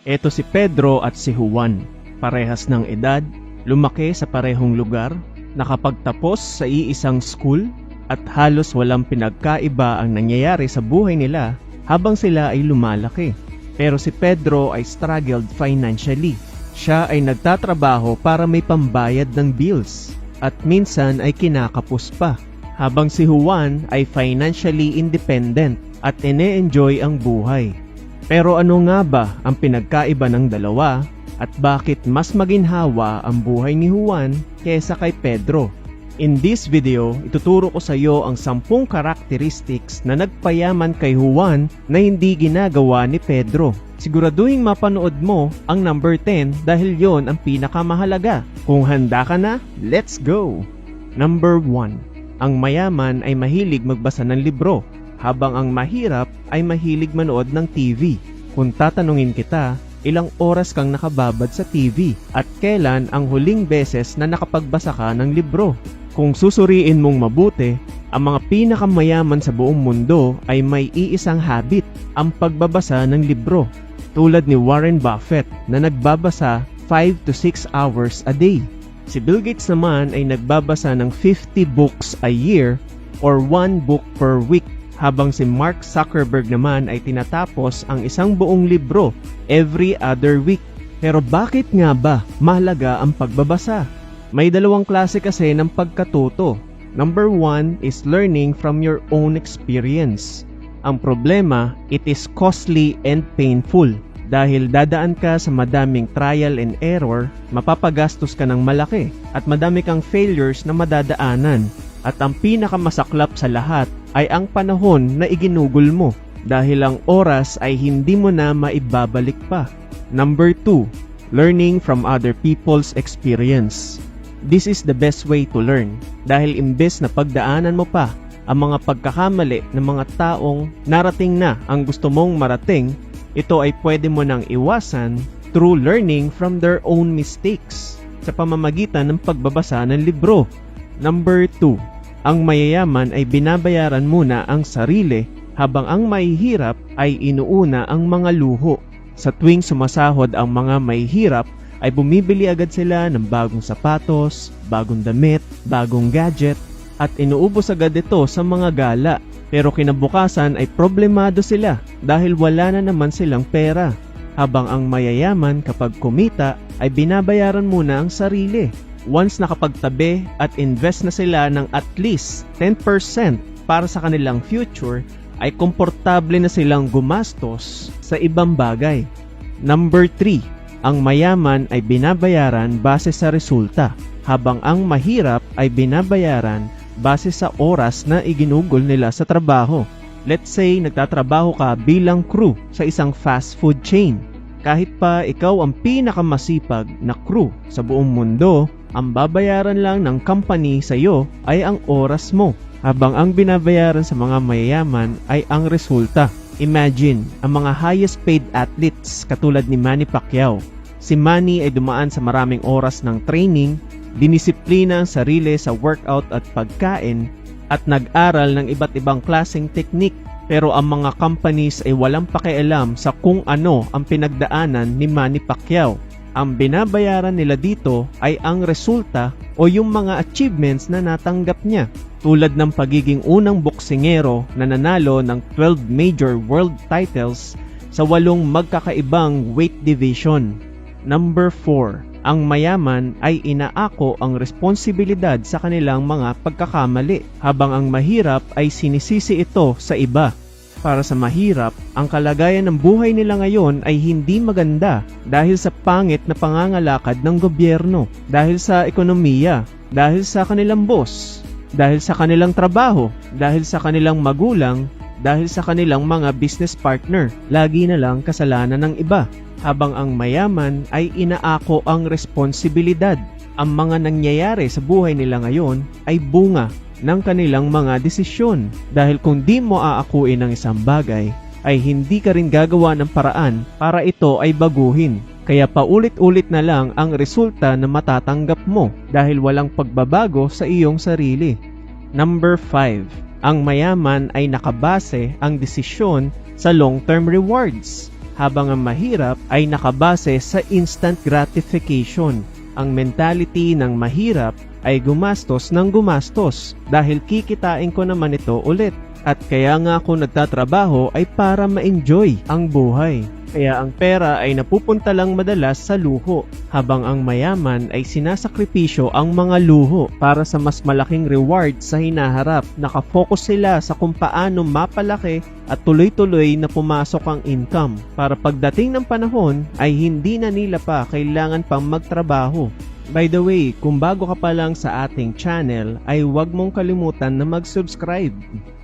Eto si Pedro at si Juan, parehas ng edad, lumaki sa parehong lugar, nakapagtapos sa iisang school, at halos walang pinagkaiba ang nangyayari sa buhay nila habang sila ay lumalaki. Pero si Pedro ay struggled financially. Siya ay nagtatrabaho para may pambayad ng bills at minsan ay kinakapos pa. Habang si Juan ay financially independent at ine-enjoy ang buhay. Pero ano nga ba ang pinagkaiba ng dalawa at bakit mas maginhawa ang buhay ni Juan kaysa kay Pedro? In this video, ituturo ko sa iyo ang 10 characteristics na nagpayaman kay Juan na hindi ginagawa ni Pedro. Siguraduhin mapanood mo ang number 10 dahil yon ang pinakamahalaga. Kung handa ka na, let's go! Number 1. Ang mayaman ay mahilig magbasa ng libro, habang ang mahirap ay mahilig manood ng TV. Kung tatanungin kita, ilang oras kang nakababad sa TV at kailan ang huling beses na nakapagbasa ka ng libro? Kung susuriin mong mabuti, ang mga pinakamayaman sa buong mundo ay may iisang habit, ang pagbabasa ng libro. Tulad ni Warren Buffett na nagbabasa 5 to 6 hours a day. Si Bill Gates naman ay nagbabasa ng 50 books a year or 1 book per week. Habang si Mark Zuckerberg naman ay tinatapos ang isang buong libro every other week. Pero bakit nga ba mahalaga ang pagbabasa? May dalawang klase kasi ng pagkatuto. Number 1 is learning from your own experience. Ang problema, it is costly and painful. Dahil dadaan ka sa madaming trial and error, mapapagastos ka ng malaki at madami kang failures na madadaanan. At ang pinakamasaklap sa lahat ay ang panahon na iginugol mo dahil ang oras ay hindi mo na maibabalik pa. Number 2, learning from other people's experience. This is the best way to learn dahil imbes na pagdaanan mo pa ang mga pagkakamali ng mga taong narating na ang gusto mong marating, ito ay pwede mo nang iwasan through learning from their own mistakes sa pamamagitan ng pagbabasa ng libro. Number 2, ang mayayaman ay binabayaran muna ang sarili habang ang mahihirap ay inuuna ang mga luho. Sa tuwing sumasahod ang mga mahihirap, ay bumibili agad sila ng bagong sapatos, bagong damit, bagong gadget, at inuubos agad ito sa mga gala. Pero kinabukasan ay problemado sila dahil wala na naman silang pera. Habang ang mayayaman kapag kumita ay binabayaran muna ang sarili. Once nakapagtabi at invest na sila ng at least 10% para sa kanilang future, ay komportable na silang gumastos sa ibang bagay. Number 3. Ang mayaman ay binabayaran base sa resulta, habang ang mahirap ay binabayaran base sa oras na iginugol nila sa trabaho. Let's say nagtatrabaho ka bilang crew sa isang fast food chain. Kahit pa ikaw ang pinakamasipag na crew sa buong mundo, ang babayaran lang ng company sa iyo ay ang oras mo, habang ang binabayaran sa mga mayayaman ay ang resulta. Imagine, ang mga highest paid athletes katulad ni Manny Pacquiao. Si Manny ay dumaan sa maraming oras ng training, dinisiplina ang sarili sa workout at pagkain, at nag-aral ng iba't ibang klaseng teknik. Pero ang mga companies ay walang pakialam sa kung ano ang pinagdaanan ni Manny Pacquiao. Ang binabayaran nila dito ay ang resulta o yung mga achievements na natanggap niya. Tulad ng pagiging unang boksingero na nanalo ng 12 major world titles sa 8 magkakaibang weight division. Number 4. Ang mayaman ay inaako ang responsibilidad sa kanilang mga pagkakamali, habang ang mahirap ay sinisisi ito sa iba. Para sa mahirap, ang kalagayan ng buhay nila ngayon ay hindi maganda dahil sa pangit na pangangalakad ng gobyerno, dahil sa ekonomiya, dahil sa kanilang boss, dahil sa kanilang trabaho, dahil sa kanilang magulang, dahil sa kanilang mga business partner. Lagi na lang kasalanan ng iba. Habang ang mayaman ay inaako ang responsibilidad. Ang mga nangyayari sa buhay nila ngayon ay bunga ng kanilang mga desisyon. Dahil kung di mo aakuin ang isang bagay, ay hindi ka rin gagawa ng paraan para ito ay baguhin. Kaya paulit-ulit na lang ang resulta na matatanggap mo dahil walang pagbabago sa iyong sarili. Number 5. Ang mayaman ay nakabase ang desisyon sa long-term rewards, habang ang mahirap ay nakabase sa instant gratification. Ang mentality ng mahirap ay gumastos ng gumastos dahil kikitain ko naman ito ulit. At kaya nga ako nagtatrabaho ay para ma-enjoy ang buhay. Kaya ang pera ay napupunta lang madalas sa luho, habang ang mayaman ay sinasakripisyo ang mga luho para sa mas malaking reward sa hinaharap. Nakafocus sila sa kung paano mapalaki at tuloy-tuloy na pumasok ang income para pagdating ng panahon ay hindi na nila pa kailangan pang magtrabaho. By the way, kung bago ka pa lang sa ating channel ay huwag mong kalimutan na mag-subscribe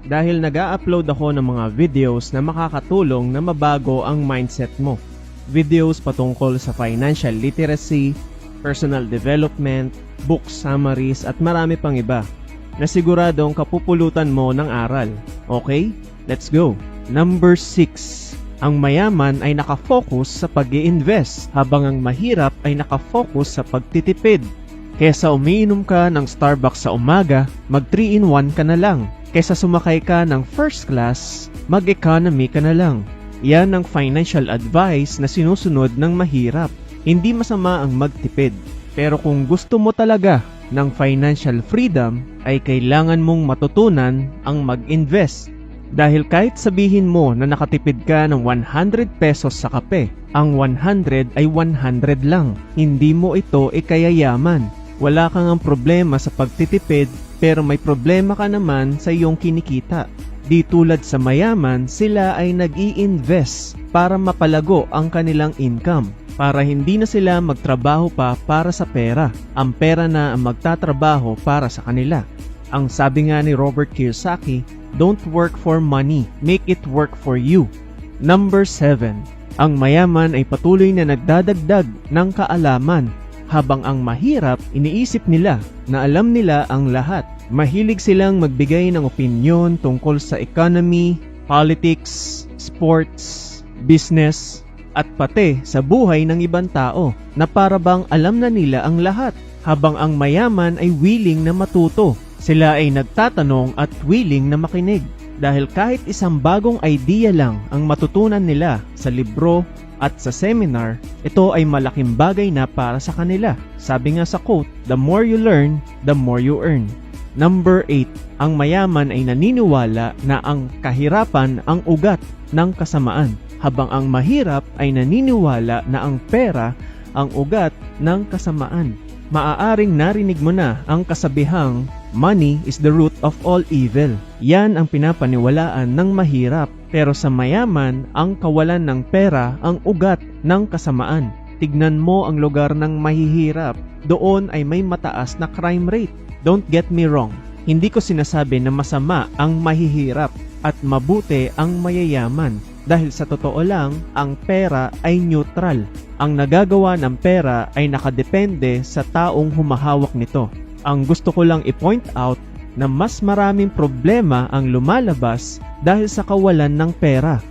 dahil nag-a-upload ako ng mga videos na makakatulong na mabago ang mindset mo. Videos patungkol sa financial literacy, personal development, book summaries at marami pang iba na siguradong kapupulutan mo ng aral. Okay? Let's go! Number 6. Ang mayaman ay nakafocus sa pag-i-invest habang ang mahirap ay nakafocus sa pagtitipid. Kesa umiinom ka ng Starbucks sa umaga, mag 3-in-1 ka na lang. Kesa sumakay ka ng first class, mag-economy ka na lang. Yan ang financial advice na sinusunod ng mahirap. Hindi masama ang magtipid. Pero kung gusto mo talaga ng financial freedom, ay kailangan mong matutunan ang mag-invest. Dahil kahit sabihin mo na nakatipid ka ng 100 pesos sa kape, ang 100 ay 100 lang. Hindi mo ito ikayayaman. Wala kang ang problema sa pagtitipid, pero may problema ka naman sa iyong kinikita. Di tulad sa mayaman, sila ay nag-i-invest para mapalago ang kanilang income, para hindi na sila magtrabaho pa para sa pera. Ang pera na ang magtatrabaho para sa kanila. Ang sabi nga ni Robert Kiyosaki, don't work for money, make it work for you. Number 7. Ang mayaman ay patuloy na nagdadagdag ng kaalaman, habang ang mahirap iniisip nila na alam nila ang lahat. Mahilig silang magbigay ng opinyon tungkol sa economy, politics, sports, business, at pati sa buhay ng ibang tao na para bang alam na nila ang lahat, habang ang mayaman ay willing na matuto. Sila ay nagtatanong at willing na makinig dahil kahit isang bagong idea lang ang matutunan nila sa libro at sa seminar, ito ay malaking bagay na para sa kanila. Sabi nga sa quote, the more you learn, the more you earn. Number 8. Ang mayaman ay naniniwala na ang kahirapan ang ugat ng kasamaan, habang ang mahirap ay naniniwala na ang pera ang ugat ng kasamaan. Maaaring narinig mo na ang kasabihang, money is the root of all evil. Yan ang pinapaniwalaan ng mahirap. Pero sa mayaman, ang kawalan ng pera ang ugat ng kasamaan. Tignan mo ang lugar ng mahihirap. Doon ay may mataas na crime rate. Don't get me wrong. Hindi ko sinasabi na masama ang mahihirap at mabuti ang mayayaman. Dahil sa totoo lang, ang pera ay neutral. Ang nagagawa ng pera ay nakadepende sa taong humahawak nito. Ang gusto ko lang i-point out na mas maraming problema ang lumalabas dahil sa kawalan ng pera.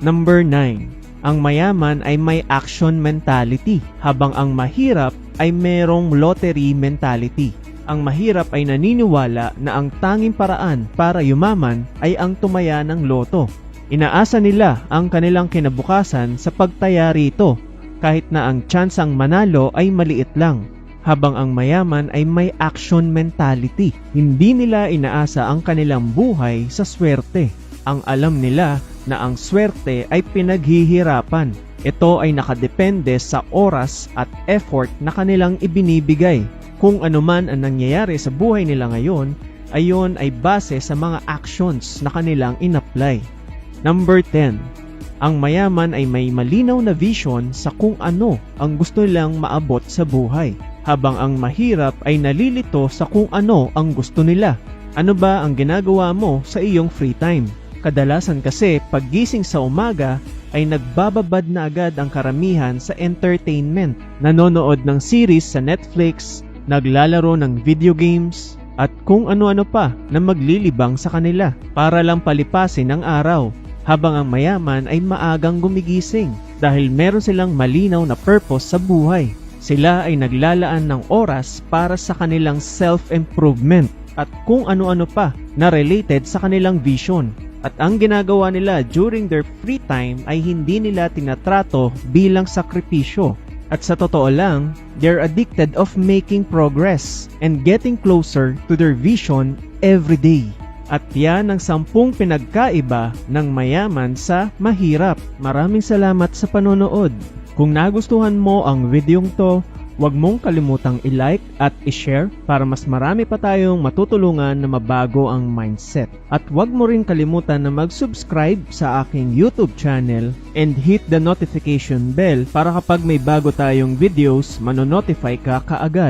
Number 9. Ang mayaman ay may action mentality, habang ang mahirap ay merong lottery mentality. Ang mahirap ay naniniwala na ang tanging paraan para yumaman ay ang tumaya ng loto. Inaasa nila ang kanilang kinabukasan sa pagtaya rito, kahit na ang tsansang manalo ay maliit lang. Habang ang mayaman ay may action mentality. Hindi nila inaasa ang kanilang buhay sa swerte. Ang alam nila na ang swerte ay pinaghihirapan. Ito ay nakadepende sa oras at effort na kanilang ibinibigay. Kung ano man ang nangyayari sa buhay nila ngayon, ayon ay base sa mga actions na kanilang in-apply. Number 10. Ang mayaman ay may malinaw na vision sa kung ano ang gusto nilang maabot sa buhay, habang ang mahirap ay nalilito sa kung ano ang gusto nila. Ano ba ang ginagawa mo sa iyong free time? Kadalasan kasi paggising sa umaga ay nagbababad na agad ang karamihan sa entertainment. Nanonood ng series sa Netflix, naglalaro ng video games, at kung ano-ano pa na maglilibang sa kanila para lang palipasin ang araw. Habang ang mayaman ay maagang gumigising dahil meron silang malinaw na purpose sa buhay. Sila ay naglalaan ng oras para sa kanilang self-improvement at kung ano-ano pa na related sa kanilang vision. At ang ginagawa nila during their free time ay hindi nila tinatrato bilang sakripisyo. At sa totoo lang, they're addicted of making progress and getting closer to their vision every day. At yan ang 10 pinagkaiba ng mayaman sa mahirap. Maraming salamat sa panonood. Kung nagustuhan mo ang videong to, huwag mong kalimutang i-like at i-share para mas marami pa tayong matutulungan na mabago ang mindset. At huwag mo rin kalimutan na mag-subscribe sa aking YouTube channel and hit the notification bell para kapag may bago tayong videos, manonotify ka kaagad.